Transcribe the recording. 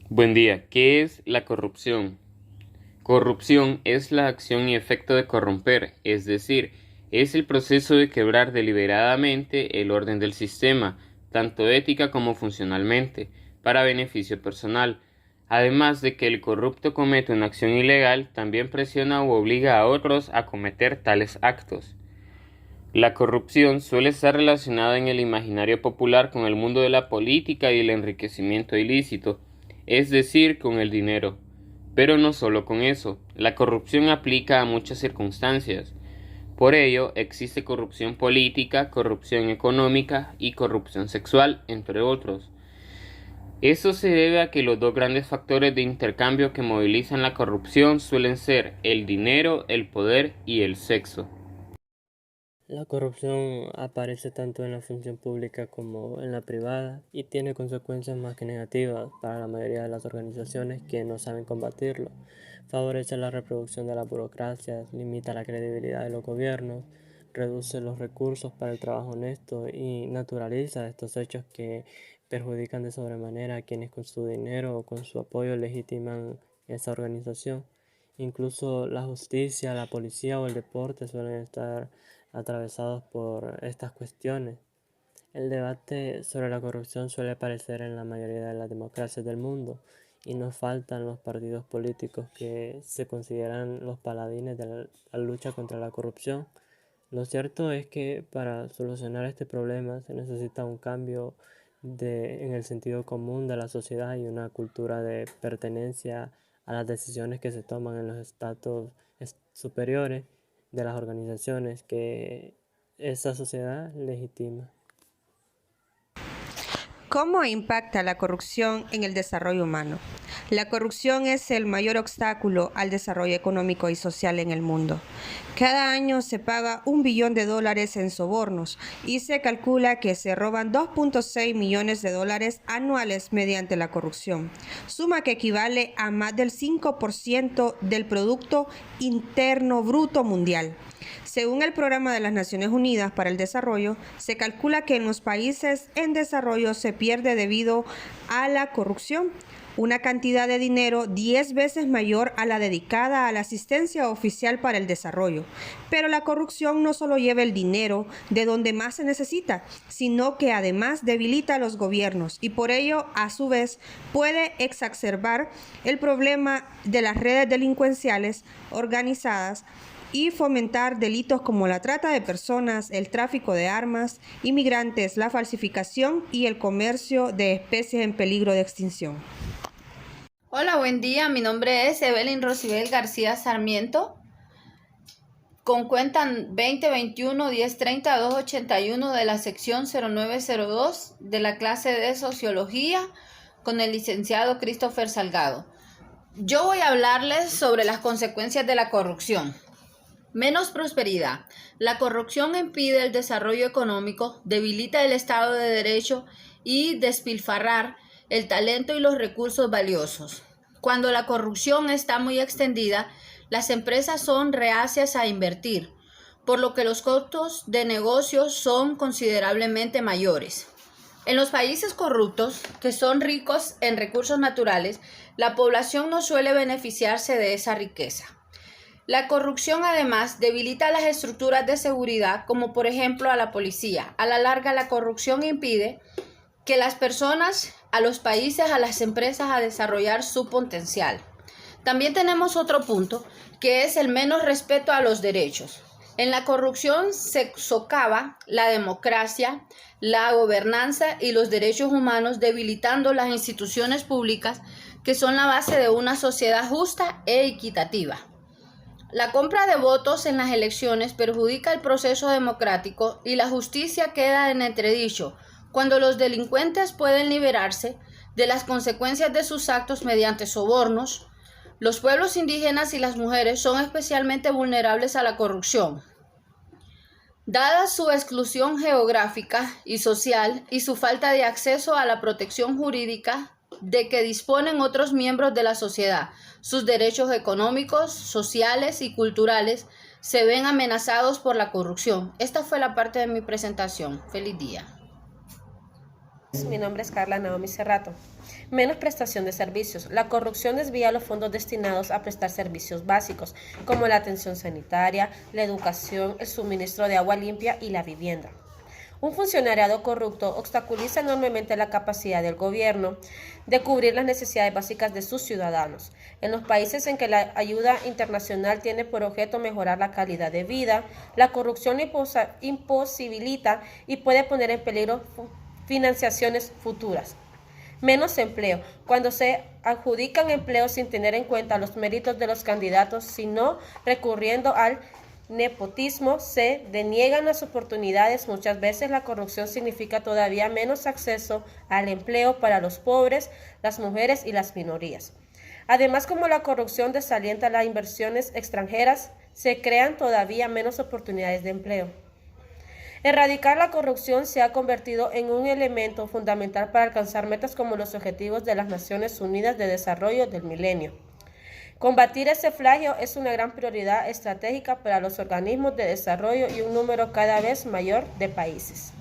Buen día. ¿Qué es la corrupción? Corrupción es la acción y efecto de corromper, es decir, es el proceso de quebrar deliberadamente el orden del sistema, tanto ética como funcionalmente, para beneficio personal. Además de que el corrupto comete una acción ilegal, también presiona u obliga a otros a cometer tales actos. La corrupción suele estar relacionada en el imaginario popular con el mundo de la política y el enriquecimiento ilícito, es decir, con el dinero. Pero no solo con eso, la corrupción aplica a muchas circunstancias. Por ello, existe corrupción política, corrupción económica y corrupción sexual, entre otros. Eso se debe a que los dos grandes factores de intercambio que movilizan la corrupción suelen ser el dinero, el poder y el sexo. La corrupción aparece tanto en la función pública como en la privada y tiene consecuencias más que negativas para la mayoría de las organizaciones que no saben combatirlo. Favorece la reproducción de las burocracias, limita la credibilidad de los gobiernos, reduce los recursos para el trabajo honesto y naturaliza estos hechos que perjudican de sobremanera a quienes con su dinero o con su apoyo legitiman esa organización. Incluso la justicia, la policía o el deporte suelen estar atravesados por estas cuestiones. El debate sobre la corrupción suele aparecer en la mayoría de las democracias del mundo y no faltan los partidos políticos que se consideran los paladines de la lucha contra la corrupción. Lo cierto es que para solucionar este problema se necesita un cambio en el sentido común de la sociedad y una cultura de pertenencia a las decisiones que se toman en los estatus superiores de las organizaciones que esa sociedad legitima. ¿Cómo impacta la corrupción en el desarrollo humano? La corrupción es el mayor obstáculo al desarrollo económico y social en el mundo. Cada año se paga $1 billón en sobornos y se calcula que se roban 2.6 millones de dólares anuales mediante la corrupción, suma que equivale a más del 5% del Producto Interno Bruto Mundial. Según el Programa de las Naciones Unidas para el Desarrollo, se calcula que en los países en desarrollo se pierde debido a la corrupción una cantidad de dinero 10 veces mayor a la dedicada a la asistencia oficial para el desarrollo. Pero la corrupción no solo lleva el dinero de donde más se necesita, sino que además debilita a los gobiernos y por ello, a su vez, puede exacerbar el problema de las redes delincuenciales organizadas y fomentar delitos como la trata de personas, el tráfico de armas, inmigrantes, la falsificación y el comercio de especies en peligro de extinción. Hola, buen día. Mi nombre es Evelyn Rosibel García Sarmiento, con cuenta 2021-1030-281 de la sección 0902 de la clase de Sociología con el licenciado Christopher Salgado. Yo voy a hablarles sobre las consecuencias de la corrupción. Menos prosperidad. La corrupción impide el desarrollo económico, debilita el Estado de Derecho y despilfarrar el talento y los recursos valiosos. Cuando la corrupción está muy extendida, las empresas son reacias a invertir, por lo que los costos de negocios son considerablemente mayores. En los países corruptos, que son ricos en recursos naturales, la población no suele beneficiarse de esa riqueza. La corrupción además debilita las estructuras de seguridad, como por ejemplo a la policía. A la larga, la corrupción impide que las personas, a los países, a las empresas a desarrollar su potencial. También tenemos otro punto, que es el menos respeto a los derechos. En la corrupción se socava la democracia, la gobernanza y los derechos humanos, debilitando las instituciones públicas que son la base de una sociedad justa e equitativa. La compra de votos en las elecciones perjudica el proceso democrático y la justicia queda en entredicho cuando los delincuentes pueden liberarse de las consecuencias de sus actos mediante sobornos. Los pueblos indígenas y las mujeres son especialmente vulnerables a la corrupción. Dada su exclusión geográfica y social y su falta de acceso a la protección jurídica de que disponen otros miembros de la sociedad, sus derechos económicos, sociales y culturales se ven amenazados por la corrupción. Esta fue la parte de mi presentación. Feliz día. Mi nombre es Carla Naomi Cerrato. Menos prestación de servicios. La corrupción desvía los fondos destinados a prestar servicios básicos, como la atención sanitaria, la educación, el suministro de agua limpia y la vivienda. Un funcionariado corrupto obstaculiza enormemente la capacidad del gobierno de cubrir las necesidades básicas de sus ciudadanos. En los países en que la ayuda internacional tiene por objeto mejorar la calidad de vida, la corrupción imposibilita y puede poner en peligro financiaciones futuras. Menos empleo. Cuando se adjudican empleos sin tener en cuenta los méritos de los candidatos, sino recurriendo al nepotismo, se deniegan las oportunidades. Muchas veces la corrupción significa todavía menos acceso al empleo para los pobres, las mujeres y las minorías. Además, como la corrupción desalienta las inversiones extranjeras, se crean todavía menos oportunidades de empleo. Erradicar la corrupción se ha convertido en un elemento fundamental para alcanzar metas como los Objetivos de las Naciones Unidas de Desarrollo del Milenio. Combatir ese flagelo es una gran prioridad estratégica para los organismos de desarrollo y un número cada vez mayor de países.